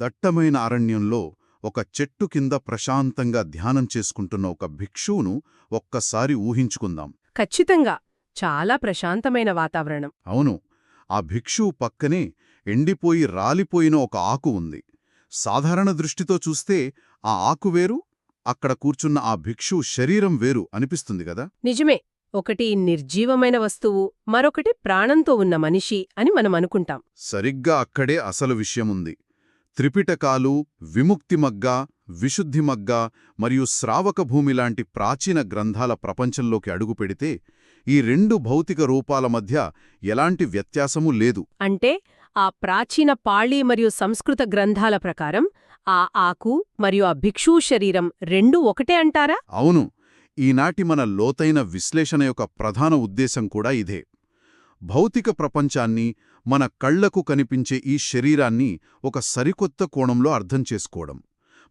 దట్టమైన అరణ్యంలో ఒక చెట్టు కింద ప్రశాంతంగా ధ్యానం చేసుకుంటున్న ఒక భిక్షువును ఒక్కసారి ఊహించుకుందాం. ఖచ్చితంగా చాలా ప్రశాంతమైన వాతావరణం. అవును, ఆ భిక్షువు పక్కనే ఎండిపోయి రాలిపోయిన ఒక ఆకు ఉంది. సాధారణ దృష్టితో చూస్తే ఆ ఆకు వేరు, అక్కడ కూర్చున్న ఆ భిక్షువు శరీరం వేరు అనిపిస్తుంది గదా. నిజమే, ఒకటి నిర్జీవమైన వస్తువు, మరొకటి ప్రాణంతో ఉన్న మనిషి అని మనం అనుకుంటాం. సరిగ్గా అక్కడే అసలు విషయముంది. త్రిపిటకాలు, విముక్తిమగ్గ, విశుద్ధిమగ్గ మరియు శ్రావక భూమిలాంటి ప్రాచీన గ్రంథాల ప్రపంచంలోకి అడుగుపెడితే ఈ రెండు భౌతిక రూపాల మధ్య ఎలాంటి వ్యత్యాసమూ లేదు. అంటే ఆ ప్రాచీన పాళీ మరియు సంస్కృత గ్రంథాల ప్రకారం ఆ ఆకు మరియు ఆ భిక్షువు శరీరం రెండూ ఒకటే అంటారా? అవును, ఈనాటి మన లోతైన విశ్లేషణ యొక్క ప్రధాన ఉద్దేశం కూడా ఇదే. భౌతిక ప్రపంచాన్ని, మన కళ్లకు కనిపించే ఈ శరీరాన్ని ఒక సరికొత్త కోణంలో అర్థం చేసుకోవడం.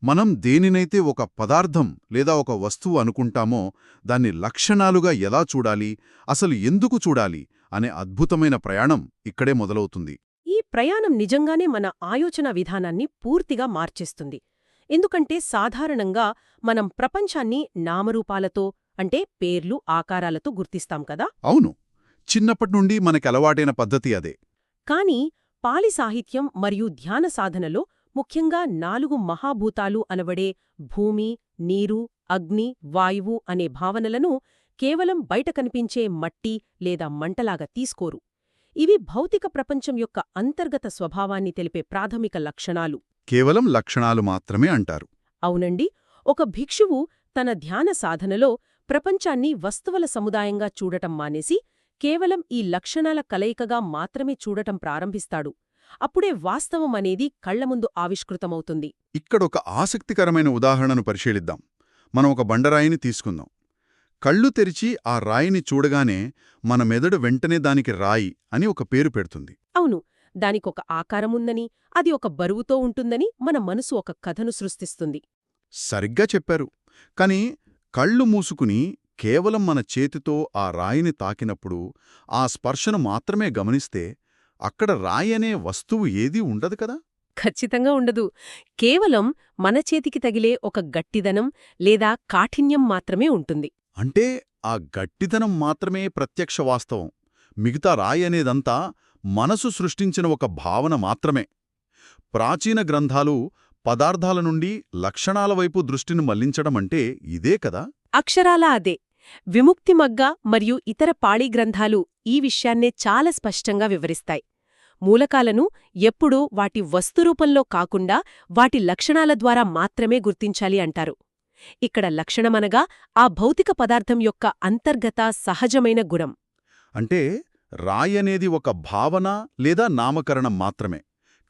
మనం దేనినైతే ఒక పదార్థం లేదా ఒక వస్తువు అనుకుంటామో దాన్ని లక్షణాలుగా ఎలా చూడాలి, అసలు ఎందుకు చూడాలి అనే అద్భుతమైన ప్రయాణం ఇక్కడే మొదలవుతుంది. ఈ ప్రయాణం నిజంగానే మన ఆలోచన విధానాన్ని పూర్తిగా మార్చేస్తుంది. ఎందుకంటే సాధారణంగా మనం ప్రపంచాన్ని నామరూపాలతో, అంటే పేర్లు, ఆకారాలతో గుర్తిస్తాం కదా. అవును, చిన్నప్పటినుండి మనకలవాటైన పద్ధతి అదే. కాని పాలి సాహిత్యం మరియు ధ్యాన సాధనలో ముఖ్యంగా 4 మహాభూతాలు అనబడే భూమి, నీరు, అగ్ని, వాయువు అనే భావనలను కేవలం బయట కనిపించే మట్టి లేదా మంటలాగా తీసుకోరు. ఇవి భౌతిక ప్రపంచం యొక్క అంతర్గత స్వభావాన్ని తెలిపే ప్రాథమిక లక్షణాలు. కేవలం లక్షణాలు మాత్రమే అంటారు. అవునండి, ఒక భిక్షువు తన ధ్యాన సాధనలో ప్రపంచాన్ని వస్తువుల సముదాయంగా చూడటం మానేసి కేవలం ఈ లక్షణాల కలయికగా మాత్రమే చూడటం ప్రారంభిస్తాడు. అప్పుడే వాస్తవం అనేది కళ్లముందు ఆవిష్కృతమవుతుంది. ఇక్కడొక ఆసక్తికరమైన ఉదాహరణను పరిశీలిద్దాం. మనం ఒక బండరాయిని తీసుకుందాం. కళ్ళు తెరిచి ఆ రాయిని చూడగానే మన మెదడు వెంటనే దానికి రాయి అని ఒక పేరు పెడుతుంది. అవును, దానికొక ఆకారముందని, అది ఒక బరువుతో ఉంటుందని మన మనసు ఒక కథను సృష్టిస్తుంది. సరిగ్గా చెప్పారు. కాని కళ్ళు మూసుకుని కేవలం మన చేతితో ఆ రాయిని తాకినప్పుడు ఆ స్పర్శను మాత్రమే గమనిస్తే అక్కడ రాయనే వస్తువు ఏదీ ఉండదు కదా. ఖచ్చితంగా ఉండదు. కేవలం మన చేతికి తగిలే ఒక గట్టిదనం లేదా కాఠిన్యం మాత్రమే ఉంటుంది. అంటే ఆ గట్టిదనం మాత్రమే ప్రత్యక్ష వాస్తవం, మిగతా రాయనేదంతా మనసు సృష్టించిన ఒక భావన మాత్రమే. ప్రాచీన గ్రంథాలు పదార్థాల నుండి లక్షణాల వైపు దృష్టిని మళ్లించడమంటే ఇదే కదా. అక్షరాలా అదే. విముక్తిమగ్గ మరియు ఇతర పాళీ గ్రంథాలు ఈ విషయాన్నే చాలా స్పష్టంగా వివరిస్తాయి. మూలకాలను ఎప్పుడూ వాటి వస్తురూపంలో కాకుండా వాటి లక్షణాల ద్వారా మాత్రమే గుర్తించాలి అంటారు. ఇక్కడ లక్షణమనగా ఆ భౌతిక పదార్థం యొక్క అంతర్గత సహజమైన గుణం. అంటే రాయనేది ఒక భావన లేదా నామకరణం మాత్రమే,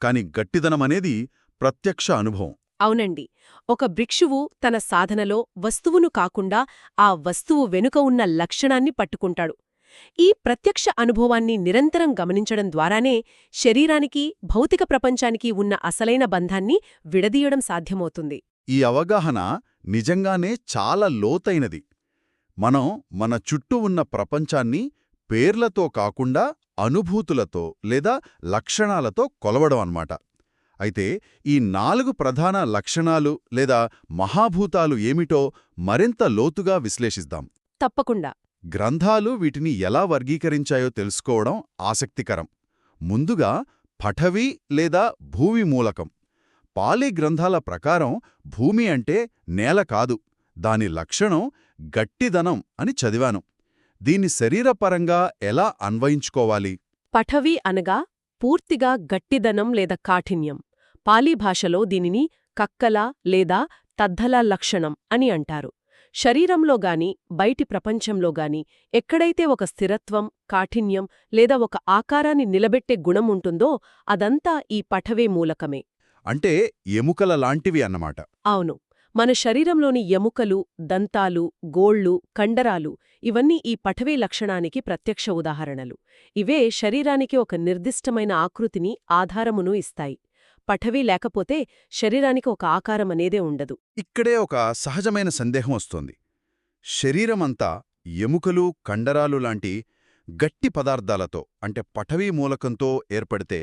కాని గట్టిదనమనేది ప్రత్యక్ష అనుభవం. అవునండి, ఒక భిక్షువు తన సాధనలో వస్తువును కాకుండా ఆ వస్తువు వెనుక ఉన్న లక్షణాన్ని పట్టుకుంటాడు. ఈ ప్రత్యక్ష అనుభవాన్ని నిరంతరం గమనించడం ద్వారానే శరీరానికి, భౌతిక ప్రపంచానికి ఉన్న అసలైన బంధాన్ని విడదీయడం సాధ్యమవుతుంది. ఈ అవగాహన నిజంగానే చాలా లోతైనది. మనం మన చుట్టూ ఉన్న ప్రపంచాన్ని పేర్లతో కాకుండా అనుభూతులతో లేదా లక్షణాలతో కొలవడం అన్నమాట. అయితే ఈ 4 ప్రధాన లక్షణాలు లేదా మహాభూతాలు ఏమిటో మరింత లోతుగా విశ్లేషిద్దాం. తప్పకుండా. గ్రంథాలు వీటిని ఎలా వర్గీకరించాయో తెలుసుకోవడం ఆసక్తికరం. ముందుగా పఠవి లేదా భూమి మూలకం. పాలీ గ్రంథాల ప్రకారం భూమి అంటే నేల కాదు, దాని లక్షణం గట్టిదనం అని చదివాను. దీన్ని శరీరపరంగా ఎలా అన్వయించుకోవాలి? పఠవి అనగా పూర్తిగా గట్టిదనం లేదా కాఠిన్యం. పాలీ భాషలో దీనిని కక్కల లేదా తద్దల లక్షణం అని అంటారు. శరీరంలోగాని, బయటి ప్రపంచంలోగాని ఎక్కడైతే ఒక స్థిరత్వం, కాఠిన్యం లేదా ఒక ఆకారాన్ని నిలబెట్టే గుణం ఉంటుందో అదంతా ఈ పఠవే మూలకమే. అంటే ఎముకల లాంటివి అన్నమాట. అవును, మన శరీరంలోని ఎముకలు, దంతాలు, గోళ్ళు, కండరాలు ఇవన్నీ ఈ పఠవే లక్షణానికి ప్రత్యక్ష ఉదాహరణలు. ఇవే శరీరానికి ఒక నిర్దిష్టమైన ఆకృతిని, ఆధారమును ఇస్తాయి. పఠవీ లేకపోతే శరీరానికి ఒక ఆకారమనేదే ఉండదు. ఇక్కడే ఒక సహజమైన సందేహం వస్తోంది. శరీరమంతా ఎముకలు, కండరాలు లాంటి గట్టి పదార్థాలతో అంటే పఠవీ మూలకంతో ఏర్పడితే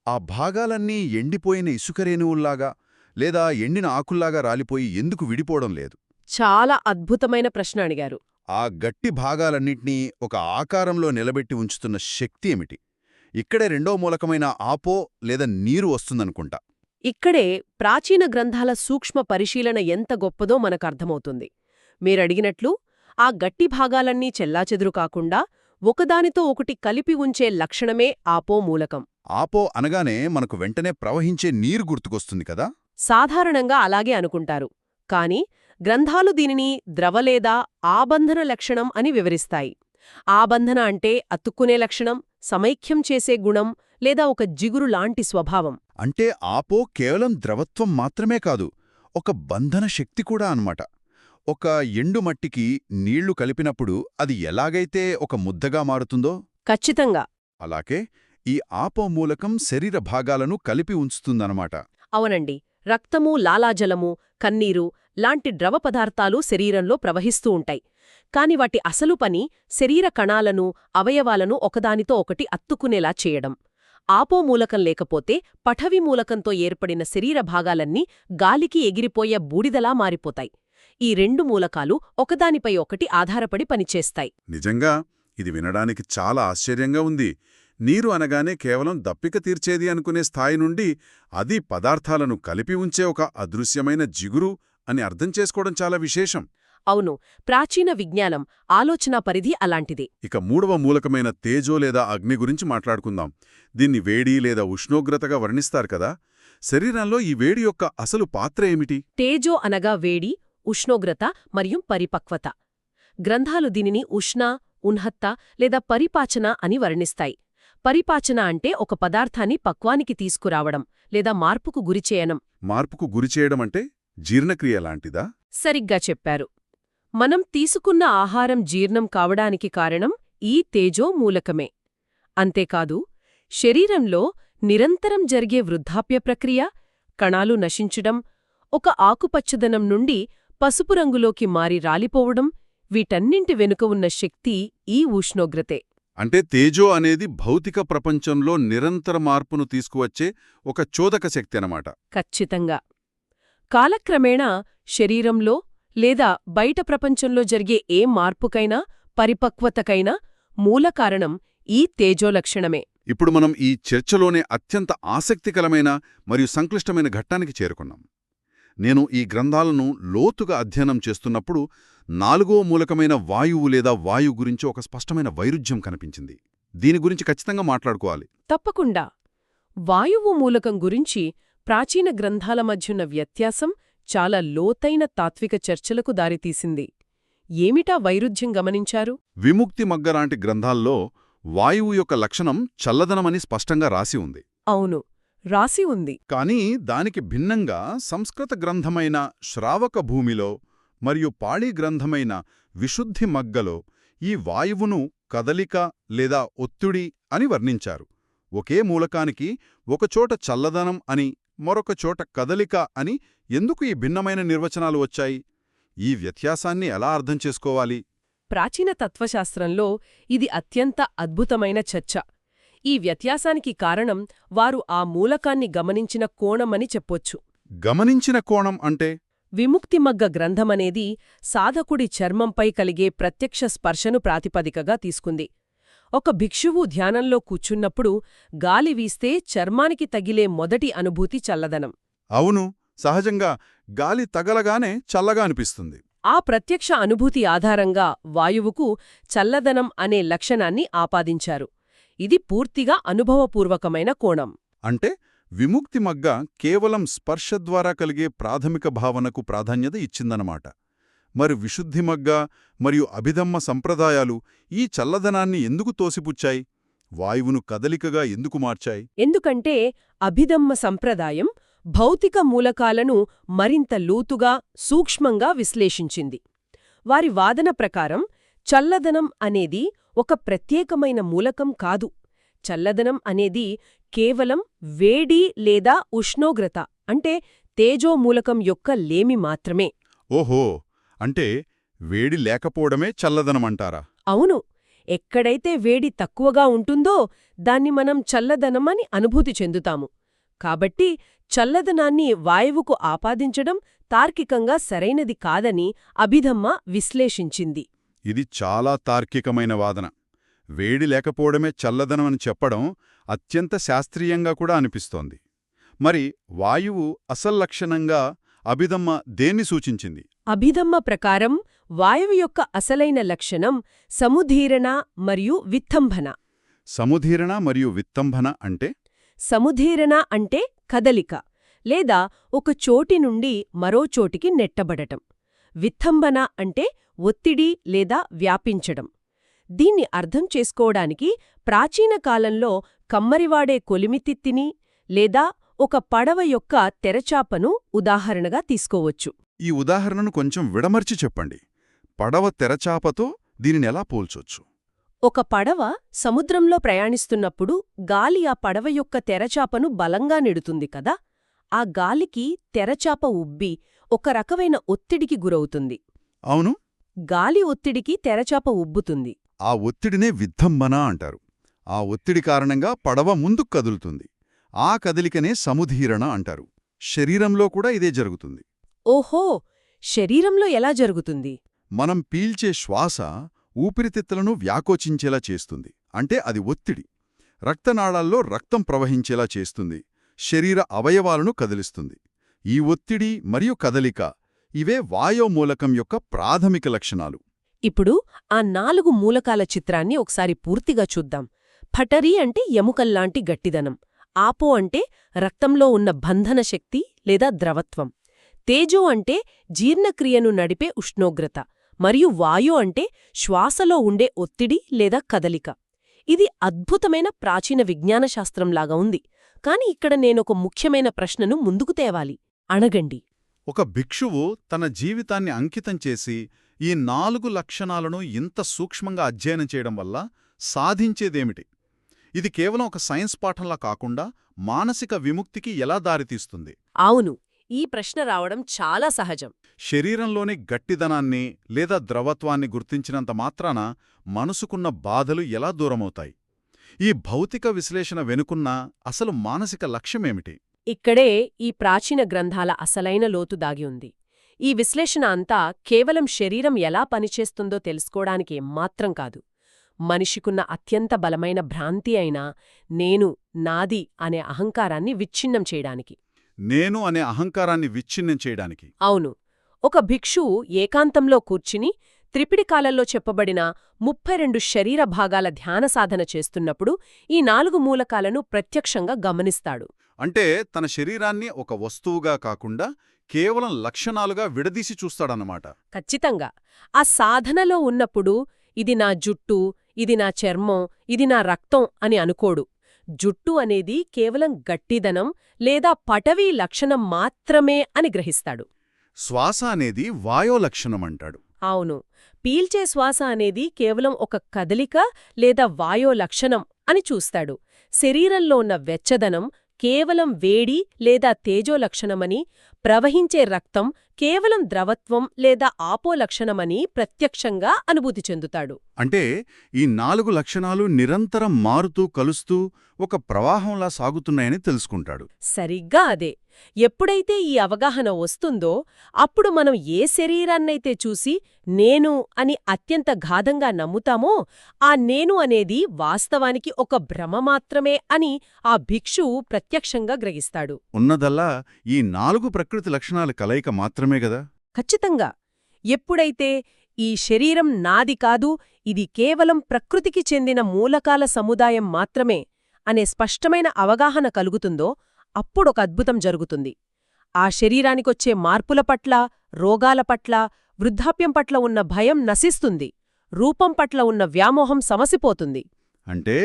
ఆ భాగాలన్నీ ఎండిపోయిన ఇసుకరేణువుల్లాగా లేదా ఎండిన ఆకుల్లాగా రాలిపోయి ఎందుకు విడిపోవడం లేదు? చాలా అద్భుతమైన ప్రశ్న అడిగారు. ఆ గట్టి భాగాలన్నింటినీ ఒక ఆకారంలో నిలబెట్టి ఉంచుతున్న శక్తి ఏమిటి? ఇక్కడే రెండో మూలకమైన ఆపో లేదా నీరు వస్తుందనుకుంటా. ఇక్కడే ప్రాచీన గ్రంథాల సూక్ష్మ పరిశీలన ఎంత గొప్పదో మనకర్థమవుతుంది. మీరడిగినట్లు ఆ గట్టి భాగాలన్నీ చెల్లాచెదురు కాకుండా ఒకదానితో ఒకటి కలిపి ఉంచే లక్షణమే ఆపో మూలకం. ఆపో అనగానే మనకు వెంటనే ప్రవహించే నీరు గుర్తుకొస్తుంది కదా? సాధారణంగా అలాగే అనుకుంటారు. కాని గ్రంథాలు దీనిని ద్రవ లేదా ఆబంధన లక్షణం అని వివరిస్తాయి. ఆబంధన అంటే అతుక్కునే లక్షణం, సమైక్యం చేసే గుణం లేదా ఒక జిగురు లాంటి స్వభావం. అంటే ఆపో కేవలం ద్రవత్వం మాత్రమే కాదు, ఒక బంధన శక్తి కూడా అన్నమాట. ఒక ఎండు మట్టికి నీళ్లు కలిపినప్పుడు అది ఎలాగైతే ఒక ముద్దగా మారుతుందో, ఖచ్చితంగా. అలాగే ఈ ఆపో మూలకం శరీర భాగాలను కలిపి ఉంచుతుందన్నమాట. అవునండి. రక్తము, లాలాజలము, కన్నీరు లాంటి ద్రవ పదార్థాలు శరీరంలో ప్రవహిస్తూ ఉంటాయి. కాని వాటి అసలు పని శరీర కణాలను, అవయవాలను ఒకదానితో ఒకటి అత్తుకునేలా చేయడం. ఆపో మూలకం లేకపోతే పఠవి మూలకంతో ఏర్పడిన శరీర భాగాలన్నీ గాలికి ఎగిరిపోయే బూడిదలా మారిపోతాయి. ఈ రెండు మూలకాలు ఒకదానిపై ఒకటి ఆధారపడి పనిచేస్తాయి. నిజంగా ఇది వినడానికి చాలా ఆశ్చర్యంగా ఉంది. నీరు అనగానే కేవలం దప్పిక తీర్చేది అనుకునే స్థాయి నుండి అది పదార్థాలను కలిపి ఉంచే ఒక అదృశ్యమైన జిగురు అని అర్థం చేసుకోవడం చాలా విశేషం. అవును, ప్రాచీన విజ్ఞానం ఆలోచనా పరిధి అలాంటిది. ఇక మూడవ మూలకమైన తేజో లేదా అగ్ని గురించి మాట్లాడుకుందాం. దీన్ని వేడి లేదా ఉష్ణోగ్రతగా వర్ణిస్తారు కదా. శరీరంలో ఈ వేడి యొక్క అసలు పాత్ర ఏమిటి? తేజో అనగా వేడి, ఉష్ణోగ్రత మరియు పరిపక్వత. గ్రంథాలు దీనిని ఉష్ణ, ఉన్హత్త లేదా పరిపాచన అని వర్ణిస్తాయి. పరిపాచన అంటే ఒక పదార్థాన్ని పక్వానికి తీసుకురావడం లేదా మార్పుకు గురిచేయడం. మార్పుకు గురిచేయడం అంటే జీర్ణక్రియ లాంటిదా? సరిగ్గా చెప్పారు. మనం తీసుకున్న ఆహారం జీర్ణం కావడానికి కారణం ఈ తేజో మూలకమే. అంతేకాదు, శరీరంలో నిరంతరం జరిగే వృద్ధాప్య ప్రక్రియ, కణాలు నశించడం, ఒక ఆకుపచ్చదనం నుండి పసుపు రంగులోకి మారి రాలిపోవడం, వీటన్నింటి వెనుక ఉన్న శక్తి ఈ ఉష్ణోగ్రతే. అంటే తేజో అనేది భౌతిక ప్రపంచంలో నిరంతర మార్పును తీసుకువచ్చే ఒక చోదక శక్తి అన్నమాట. ఖచ్చితంగా. కాలక్రమేణా శరీరంలో లేదా బయట ప్రపంచంలో జరిగే ఏ మార్పుకైనా, పరిపక్వతకైనా మూల కారణం ఈ తేజోలక్షణమే. ఇప్పుడు మనం ఈ చర్చలోనే అత్యంత ఆసక్తికరమైన మరియు సంక్లిష్టమైన ఘట్టానికి చేరుకున్నాం. నేను ఈ గ్రంథాలను లోతుగా అధ్యయనం చేస్తున్నప్పుడు నాలుగో మూలకమైన వాయువు లేదా వాయువు గురించి ఒక స్పష్టమైన వైరుధ్యం కనిపించింది. దీని గురించి ఖచ్చితంగా మాట్లాడుకోవాలి. తప్పకుండా. వాయువు మూలకం గురించి ప్రాచీన గ్రంథాల మధ్యున్న వ్యత్యాసం చాలా లోతైన తాత్విక చర్చలకు దారితీసింది. ఏమిటా వైరుధ్యం గమనించారు? విముక్తి మగ్గలాంటి గ్రంథాల్లో వాయువు యొక్క లక్షణం చల్లదనమని స్పష్టంగా రాసి ఉంది. అవును, రాసి ఉంది. కానీ దానికి భిన్నంగా సంస్కృత గ్రంథమైన శ్రావక భూమిలో మరియు పాళీ గ్రంథమైన విశుద్ధి మగ్గలో ఈ వాయువును కదలిక లేదా ఒత్తిడి అని వర్ణించారు. ఒకే మూలకానికి ఒకచోట చల్లదనం అని, మరొక చోట కదలిక అని ఎందుకు ఈ భిన్నమైన నిర్వచనాలు వచ్చాయి? ఈ వ్యత్యాసాన్ని ఎలా అర్థం చేసుకోవాలి? ప్రాచీన తత్వశాస్త్రంలో ఇది అత్యంత అద్భుతమైన చర్చ. ఈ వ్యత్యాసానికి కారణం వారు ఆ మూలకాన్ని గమనించిన కోణమని చెప్పొచ్చు. గమనించిన కోణం అంటే? విముక్తిమగ్గ గ్రంథమనేది సాధకుడి చర్మంపై కలిగే ప్రత్యక్ష స్పర్శను ప్రాతిపదికగా తీసుకుంది. ఒక భిక్షువు ధ్యానంలో కూర్చున్నప్పుడు గాలి వీస్తే చర్మానికి తగిలే మొదటి అనుభూతి చల్లదనం. అవును, సహజంగా గాలి తగలగానే చల్లగా అనిపిస్తుంది. ఆ ప్రత్యక్ష అనుభూతి ఆధారంగా వాయువుకు చల్లదనం అనే లక్షణాన్ని ఆపాదించారు. ఇది పూర్తిగా అనుభవపూర్వకమైన కోణం. అంటే విముక్తి మగ్గ కేవలం స్పర్శ ద్వారా కలిగే ప్రాథమిక భావనకు ప్రాధాన్యత ఇచ్చిందన్నమాట. మరి విశుద్ధి మగ్గ మరియు అభిధమ్మ సంప్రదాయాలు ఈ చల్లదనాన్ని ఎందుకు తోసిపుచ్చాయి? వాయువును కదలికగా ఎందుకు మార్చాయి? ఎందుకంటే అభిధమ్మ సంప్రదాయం భౌతిక మూలకాలను మరింత లోతుగా, సూక్ష్మంగా విశ్లేషించింది. వారి వాదన ప్రకారం చల్లదనం అనేది ఒక ప్రత్యేకమైన మూలకం కాదు. చల్లదనం అనేది కేవలం వేడి లేదా ఉష్ణోగ్రత అంటే తేజోమూలకం యొక్క లేమి మాత్రమే. ఓహో, అంటే వేడి లేకపోవడమే చల్లదనమంటారా? అవును, ఎక్కడైతే వేడి తక్కువగా ఉంటుందో దాన్ని మనం చల్లదనం అని అనుభూతి చెందుతాము. కాబట్టి చల్లదనాన్ని వాయువుకు ఆపాదించడం తార్కికంగా సరైనది కాదని అభిధమ్మ విశ్లేషించింది. ఇది చాలా తార్కికమైన వాదన. వేడి లేకపోవడమే చల్లదనమని చెప్పడం అత్యంత శాస్త్రీయంగా కూడా అనిపిస్తోంది. మరి వాయువు అసల్లక్షణంగా అభిధమ్మ దేన్ని సూచించింది? అభిధమ్మ ప్రకారం వాయువు యొక్క అసలైన లక్షణం సముదీరణ మరియు విత్తంభన. సముదీరణ మరియు విత్తంభన అంటే? సముదీరణ అంటే కదలిక లేదా ఒక చోటి నుండి మరో చోటికి నెట్టబడటం. విత్తంభన అంటే ఒత్తిడి లేదా వ్యాపించడం. దీన్ని అర్థం చేసుకోవడానికి ప్రాచీన కాలంలో కమ్మరివాడే కొలిమితిత్తిని లేదా ఒక పడవ యొక్క తెరచాపను ఉదాహరణగా తీసుకోవచ్చు. ఈ ఉదాహరణను కొంచెం విడమర్చి చెప్పండి. పడవ తెరచాపతో దీనినెలా పోల్చొచ్చు? ఒక పడవ సముద్రంలో ప్రయాణిస్తున్నప్పుడు గాలి ఆ పడవ యొక్క తెరచాపను బలంగా నెడుతుంది కదా. ఆ గాలికి తెరచాప ఉబ్బి ఒక రకమైన ఒత్తిడికి గురవుతుంది. అవును. గాలి ఒత్తిడికి తెరచాప ఉబ్బుతుంది. ఆ ఒత్తిడినే విత్తంభన అంటారు. ఆ ఒత్తిడి కారణంగా పడవ ముందుకు కదులుతుంది. ఆ కదలికనే సముదీరణ అంటారు. శరీరంలో కూడా ఇదే జరుగుతుంది. ఓహో, శరీరంలో ఎలా జరుగుతుంది? మనం పీల్చే శ్వాస ఊపిరితిత్తులను వ్యాకోచించేలా చేస్తుంది. అంటే అది ఒత్తిడి. రక్తనాళాల్లో రక్తం ప్రవహించేలా చేస్తుంది. శరీర అవయవాలను కదిలిస్తుంది. ఈ ఒత్తిడి మరియు కదలిక ఇవే వాయోమూలకం యొక్క ప్రాథమిక లక్షణాలు. ఇప్పుడు ఆ 4 మూలకాల చిత్రాన్ని ఒకసారి పూర్తిగా చూద్దాం. పఠరి అంటే ఎముకల్లాంటి గట్టిదనం. ఆపో అంటే రక్తంలో ఉన్న బంధన శక్తి లేదా ద్రవత్వం. తేజో అంటే జీర్ణక్రియను నడిపే ఉష్ణోగ్రత. మరియు వాయో అంటే శ్వాసలో ఉండే ఒత్తిడి లేదా కదలిక. ఇది అద్భుతమైన ప్రాచీన విజ్ఞానశాస్త్రంలాగా ఉంది. కాని ఇక్కడ నేనొక ముఖ్యమైన ప్రశ్నను ముందుకు తేవాలి. అణగండి. ఒక భిక్షువు తన జీవితాన్ని అంకితం చేసి ఈ 4 లక్షణాలను ఇంత సూక్ష్మంగా అధ్యయనం చేయడం వల్ల సాధించేదేమిటి? ఇది కేవలం ఒక సైన్స్ పాఠంలా కాకుండా మానసిక విముక్తికి ఎలా దారితీస్తుంది? అవును, ఈ ప్రశ్న రావడం చాలా సహజం. శరీరంలోని గట్టిదనాన్ని లేదా ద్రవత్వాన్ని గుర్తించినంత మాత్రాన మనసుకున్న బాధలు ఎలా దూరమవుతాయి? ఈ భౌతిక విశ్లేషణ వెనుకున్న అసలు మానసిక లక్ష్యమేమిటి? ఇక్కడే ఈ ప్రాచీన గ్రంథాల అసలైన లోతు దాగి ఉంది. ఈ విశ్లేషణ అంతా కేవలం శరీరం ఎలా పనిచేస్తుందో తెలుసుకోవడానికి ఏమాత్రం కాదు. మనిషికున్న అత్యంత బలమైన భ్రాంతి అయిన నేను, నాది అనే అహంకారాన్ని విచ్ఛిన్నం చేయడానికి. నేను అనే అహంకారాన్ని విచ్ఛిన్నం చేయడానికి. అవును. ఒక భిక్షువు ఏకాంతంలో కూర్చుని త్రిపిడికాలలో చెప్పబడిన 32 శరీర భాగాల ధ్యాన సాధన చేస్తున్నప్పుడు ఈ 4 మూలకాలను ప్రత్యక్షంగా గమనిస్తాడు. అంటే తన శరీరాన్ని ఒక వస్తువుగా కాకుండా కేవలం లక్షణాలుగా విడదీసి చూస్తాడన్నమాట. ఖచ్చితంగా. ఆ సాధనలో ఉన్నప్పుడు ఇది నా జుట్టు, ఇది నా చర్మం, ఇది నా రక్తం అని అనుకోడు. జుట్టు అనేది కేవలం గట్టిదనం లేదా పటవీ లక్షణం మాత్రమే అని గ్రహిస్తాడు. శ్వాస అనేది వాయో లక్షణమంటాడు. అవును. పీల్చే శ్వాస అనేది కేవలం ఒక కదలిక లేదా వాయో లక్షణం అని చూస్తాడు. శరీరంలో ఉన్న వెచ్చదనం కేవలం వేడి లేదా తేజో లక్షణమని, ప్రవహించే రక్తం కేవలం ద్రవత్వం లేదా ఆపో లక్షణమని ప్రత్యక్షంగా అనుభూతి చెందుతాడు. అంటే ఈ 4 లక్షణాలు నిరంతరం మారుతూ కలుస్తూ ఒక ప్రవాహంలా సాగుతున్నాయని తెలుసుకుంటాడు. సరిగ్గా అదే. ఎప్పుడైతే ఈ అవగాహన వస్తుందో అప్పుడు మనం ఏ శరీరాన్నైతే చూసి నేను అని అత్యంత గాఢంగా నమ్ముతామో ఆ నేను అనేది వాస్తవానికి ఒక భ్రమ మాత్రమే అని ఆ భిక్షువు ప్రత్యక్షంగా గ్రహిస్తాడు. ఉన్నదల్లా ఈ 4 ప్రకృతి లక్షణాల కలయిక మాత్రమే గదా? ఖచ్చితంగా. ఎప్పుడైతే ఈ శరీరం నాది కాదు, ఇది కేవలం ప్రకృతికి చెందిన మూలకాల సముదాయం మాత్రమే అనే స్పష్టమైన అవగాహన కలుగుతుందో అప్పుడొక అద్భుతం జరుగుతుంది. ఆ శరీరానికొచ్చే మార్పుల పట్ల, రోగాల పట్ల, వృద్ధాప్యం పట్ల ఉన్న భయం నశిస్తుంది. రూపం పట్ల ఉన్న వ్యామోహం సమసిపోతుంది. అంటే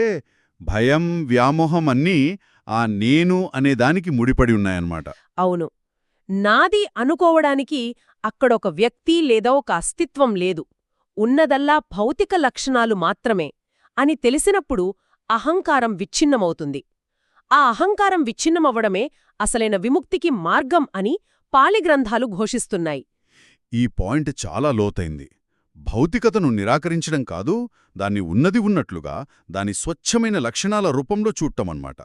భయం, వ్యామోహం అన్నీ ఆ నేను అనేదానికి ముడిపడి ఉన్నాయన్నమాట. అవును. నాది అనుకోవడానికి అక్కడొక వ్యక్తి లేదా ఒక అస్తిత్వం లేదు. ఉన్నదల్లా భౌతిక లక్షణాలు మాత్రమే అని తెలిసినప్పుడు అహంకారం విచ్ఛిన్నమవుతుంది. ఆ అహంకారం విచ్ఛిన్నమవ్వడమే అసలైన విముక్తికి మార్గం అని పాళి గ్రంథాలు ఘోషిస్తున్నాయి. ఈ పాయింట్ చాలా లోతైంది. భౌతికతను నిరాకరించడం కాదు, దాన్ని ఉన్నది ఉన్నట్లుగా దాని స్వచ్ఛమైన లక్షణాల రూపంలో చూడటమన్నమాట.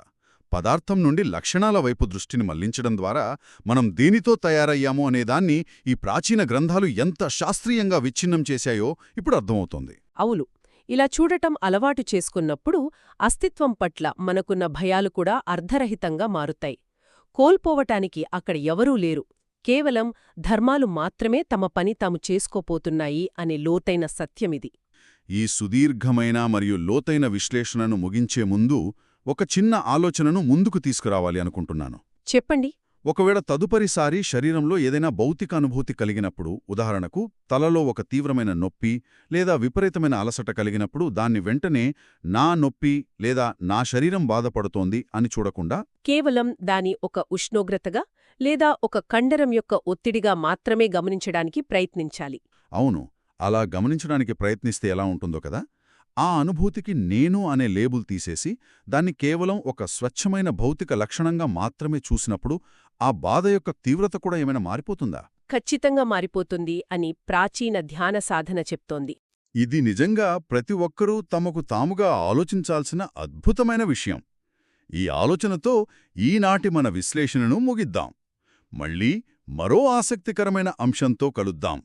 పదార్థం నుండి లక్షణాల వైపు దృష్టిని మళ్లించడం ద్వారా మనం దేనితో తయారయ్యామో అనేదాన్ని ఈ ప్రాచీన గ్రంథాలు ఎంత శాస్త్రీయంగా విచ్ఛిన్నం చేశాయో ఇప్పుడు అర్థమవుతోంది. అవును, ఇలా చూడటం అలవాటు చేసుకున్నప్పుడు అస్తిత్వం పట్ల మనకున్న భయాలు కూడా అర్ధరహితంగా మారుతాయి. కోల్పోవటానికి అక్కడ ఎవరూ లేరు, కేవలం ధర్మాలు మాత్రమే తమ పని తాము చేసుకోపోతున్నాయి అనే లోతైన సత్యమిది. ఈ సుదీర్ఘమైన మరియు లోతైన విశ్లేషణను ముగించే ముందు ఒక చిన్న ఆలోచనను ముందుకు తీసుకురావాలి అనుకుంటున్నాను. చెప్పండి. ఒకవేళ తదుపరిసారి శరీరంలో ఏదైనా భౌతిక అనుభూతి కలిగినప్పుడు, ఉదాహరణకు తలలో ఒక తీవ్రమైన నొప్పి లేదా విపరీతమైన అలసట కలిగినప్పుడు దాన్ని వెంటనే నా నొప్పి లేదా నా శరీరం బాధపడుతోంది అని చూడకుండా కేవలం దాని ఒక ఉష్ణోగ్రతగా లేదా ఒక కండరం యొక్క ఒత్తిడిగా మాత్రమే గమనించడానికి ప్రయత్నించాలి. అవును, అలా గమనించడానికి ప్రయత్నిస్తే ఎలా ఉంటుందో కదా. ఆ అనుభూతికి నేను అనే లేబుల్ తీసేసి దాన్ని కేవలం ఒక స్వచ్ఛమైన భౌతిక లక్షణంగా మాత్రమే చూసినప్పుడు ఆ బాధ యొక్క తీవ్రత కూడా ఏమైనా మారిపోతుందా? ఖచ్చితంగా మారిపోతుంది అని ప్రాచీన ధ్యాన సాధన చెప్తోంది. ఇది నిజంగా ప్రతి ఒక్కరూ తమకు తాముగా ఆలోచించాల్సిన అద్భుతమైన విషయం. ఈ ఆలోచనతో ఈనాటి మన విశ్లేషణను ముగిద్దాం. మళ్ళీ మరో ఆసక్తికరమైన అంశంతో కలుద్దాం.